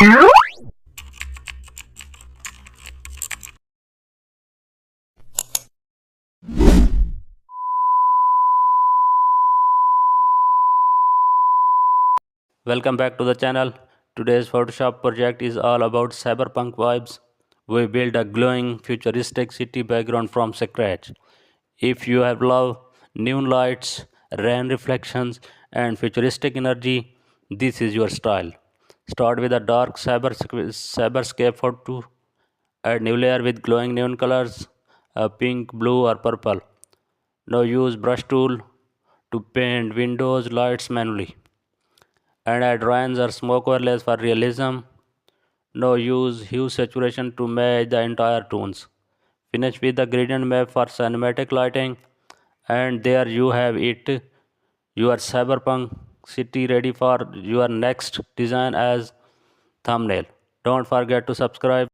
Welcome back to the channel. Today's Photoshop project is all about cyberpunk vibes. We build a glowing futuristic city background from scratch. If you have love, neon lights, rain reflections and futuristic energy, this is your style. Start with a dark cyberscape photo. Add new layer with glowing neon colors, pink, blue or purple. Now use brush tool to paint windows lights manually and add lines or smoke overlays for realism. Now use hue saturation to match the entire tones. Finish with the gradient map for cinematic lighting, and there you have it. Your cyberpunk city ready for your next design as thumbnail. Don't forget to subscribe.